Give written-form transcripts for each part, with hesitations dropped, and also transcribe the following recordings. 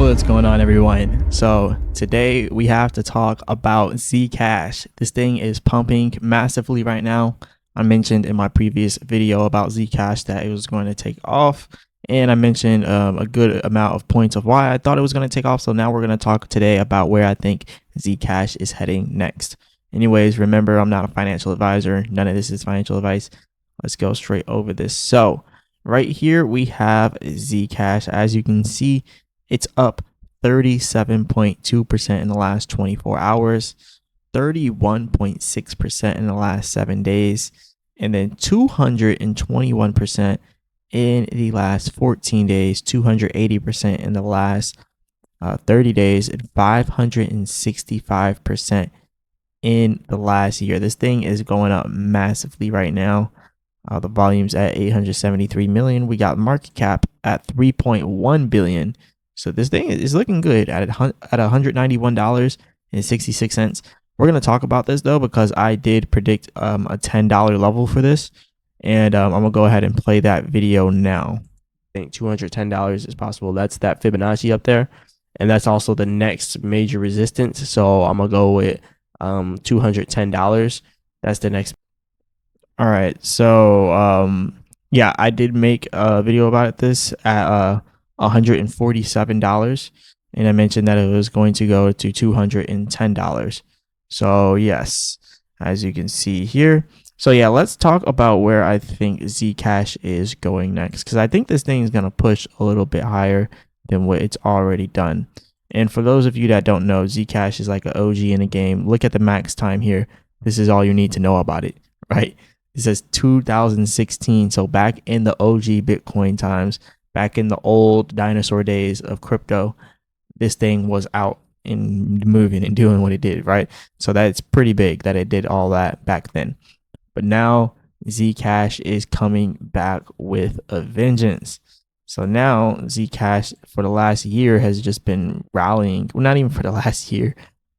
What's going on, everyone? So today we have to talk about ZCASH. This thing is pumping massively right now. I mentioned in my previous video about ZCASH that it was going to take off, and I mentioned a good amount of points of why I thought it was going to take off. So now we're going to talk today about where I think ZCASH is heading next. Anyways, remember, I'm not a financial advisor. None of this is financial advice. Let's go straight over this. So right here we have ZCASH. As you can see, it's up 37.2% in the last 24 hours, 31.6% in the last 7 days, and then 221% in the last 14 days, 280% in the last 30 days, and 565% in the last year. This thing is going up massively right now. The volume's at 873 million. We got market cap at 3.1 billion. So this thing is looking good at $191.66. We're going to talk about this though, because I did predict a $10 level for this. And I'm going to go ahead and play that video now. I think $210 is possible. That's that Fibonacci up there. And that's also the next major resistance. So I'm going to go with $210. That's the next. All right. So yeah, I did make a video about this at $147, and I mentioned that it was going to go to $210. So yes, as you can see here. So yeah, let's talk about where I think ZCASH is going next, because I think this thing is going to push a little bit higher than what it's already done. And for those of you that don't know, ZCASH is like an OG in the game. Look at the max time here. This is all you need to know about it, right? It says 2016. So back in the OG Bitcoin times, back in the old dinosaur days of crypto, this thing was out and moving and doing what it did, right? So that's pretty big that it did all that back then. But now ZCASH is coming back with a vengeance. So now ZCASH for the last year has just been rallying. Well, not even for the last year.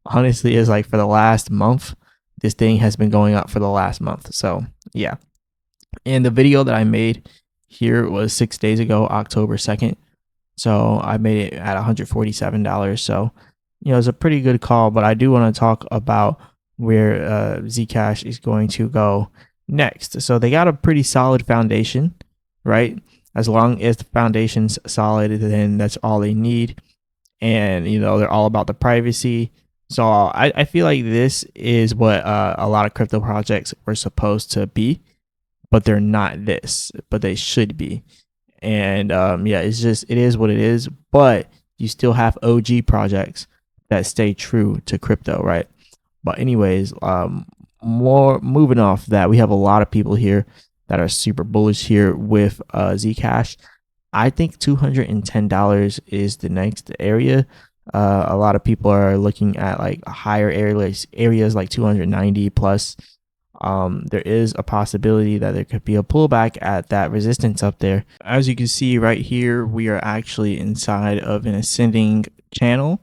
Honestly, it's like for the last month, this thing has been going up for the last month. So yeah. And the video that I made here was 6 days ago, October 2nd. So I made it at $147. So, you know, it's a pretty good call, but I do want to talk about where ZCASH is going to go next. So they got a pretty solid foundation, right? As long as the foundation's solid, then that's all they need. And, you know, they're all about the privacy. So I feel like this is what a lot of crypto projects were supposed to be. But they're not this, but they should be. And yeah, it is what it is. But you still have OG projects that stay true to crypto, right? But anyways, more moving off that, we have a lot of people here that are super bullish here with ZCASH. I think $210 is the next area. A lot of people are looking at like higher areas like 290 plus. There is a possibility that there could be a pullback at that resistance up there. As you can see right here, we are actually inside of an ascending channel,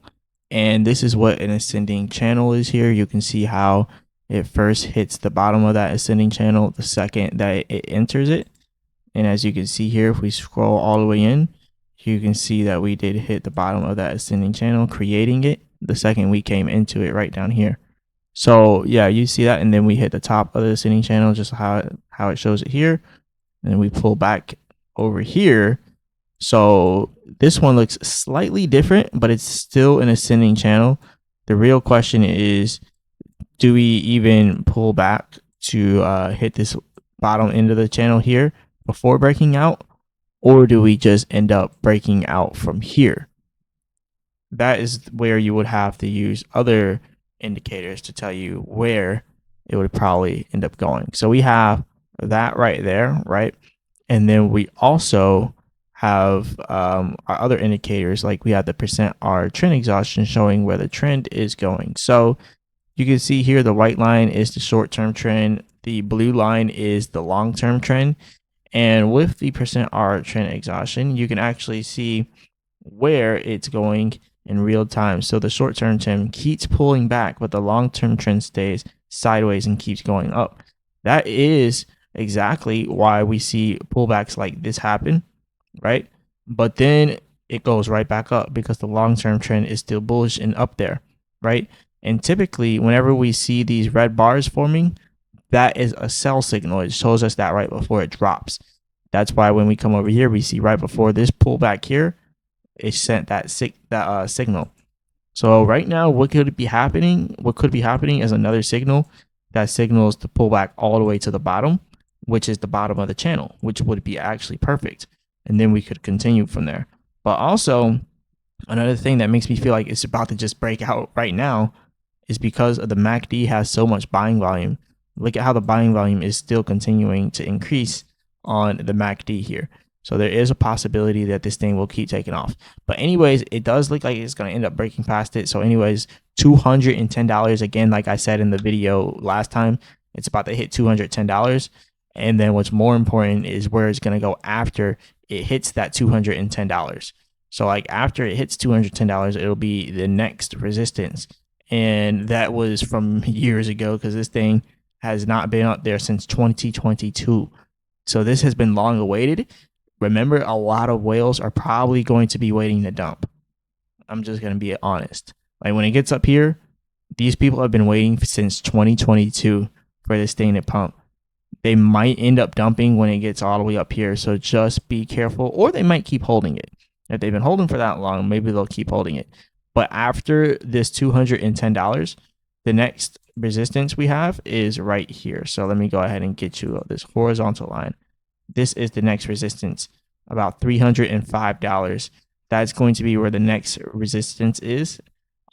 and this is what an ascending channel is here. You can see how it first hits the bottom of that ascending channel the second that it enters it. And as you can see here, if we scroll all the way in, you can see that we did hit the bottom of that ascending channel, creating it the second we came into it right down here. So yeah, you see that, and then we hit the top of the ascending channel, just how it shows it here, and then we pull back over here. So this one looks slightly different, but it's still an ascending channel. The real question is, do we even pull back to hit this bottom end of the channel here before breaking out, or do we just end up breaking out from here? That is where you would have to use other indicators to tell you where it would probably end up going. So we have that right there, right? And then we also have our other indicators, like we have the %R trend exhaustion showing where the trend is going. So you can see here the white line is the short-term trend, the blue line is the long-term trend, and with the %R trend exhaustion, you can actually see where it's going in real time. So the short-term trend keeps pulling back, but the long-term trend stays sideways and keeps going up. That is exactly why we see pullbacks like this happen, right? But then it goes right back up because the long-term trend is still bullish and up there, right? And typically, whenever we see these red bars forming, that is a sell signal. It shows us that right before it drops. That's why when we come over here, we see right before this pullback here, it sent that signal. So right now, what could be happening? What could be happening is another signal that signals the pullback all the way to the bottom, which is the bottom of the channel, which would be actually perfect. And then we could continue from there. But also, another thing that makes me feel like it's about to just break out right now is because of the MACD has so much buying volume. Look at how the buying volume is still continuing to increase on the MACD here. So there is a possibility that this thing will keep taking off. But anyways, it does look like it's going to end up breaking past it. So anyways, $210 again, like I said in the video last time, it's about to hit $210. And then what's more important is where it's going to go after it hits that $210. So like after it hits $210, it'll be the next resistance. And that was from years ago because this thing has not been up there since 2022. So this has been long awaited. Remember, a lot of whales are probably going to be waiting to dump. I'm just going to be honest. Like when it gets up here, these people have been waiting since 2022 for this thing to pump. They might end up dumping when it gets all the way up here. So just be careful, or they might keep holding it. If they've been holding for that long, maybe they'll keep holding it. But after this $210, the next resistance we have is right here. So let me go ahead and get you this horizontal line. This is the next resistance, about $305. That's going to be where the next resistance is.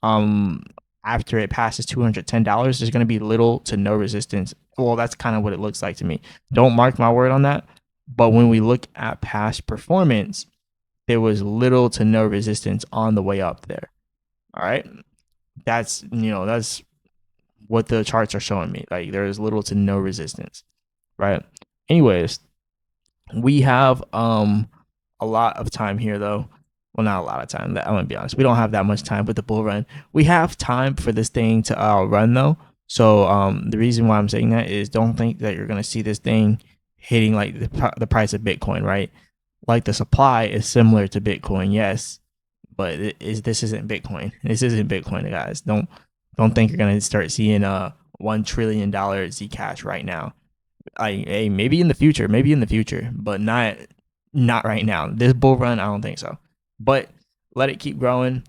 After it passes $210, there's going to be little to no resistance. Well, that's kind of what it looks like to me. Don't mark my word on that. But when we look at past performance, there was little to no resistance on the way up there. All right. That's what the charts are showing me. Like there is little to no resistance. Right. Anyways, we have a lot of time here though. Well, not a lot of time. I'm gonna be honest. We don't have that much time with the bull run. We have time for this thing to run though. So the reason why I'm saying that is don't think that you're gonna see this thing hitting like the price of Bitcoin, right? Like the supply is similar to Bitcoin, yes, but this isn't Bitcoin. This isn't Bitcoin, guys. Don't think you're gonna start seeing $1 trillion ZCASH right now. Hey, maybe in the future, but not right now. This bull run, I don't think so. But let it keep growing.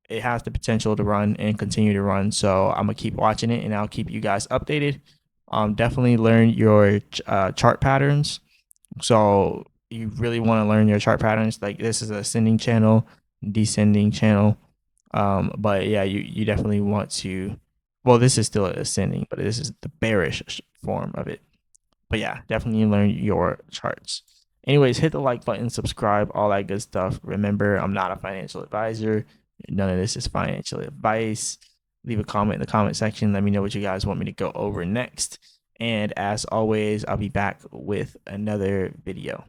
It has the potential to run and continue to run. So I'm gonna keep watching it, and I'll keep you guys updated. Definitely learn your chart patterns. So you really want to learn your chart patterns. Like this is an ascending channel, descending channel. But yeah, you definitely want to. Well, this is still ascending, but this is the bearish form of it. But yeah, definitely learn your charts. Anyways, hit the like button, subscribe, all that good stuff. Remember, I'm not a financial advisor. None of this is financial advice. Leave a comment in the comment section. Let me know what you guys want me to go over next. And as always, I'll be back with another video.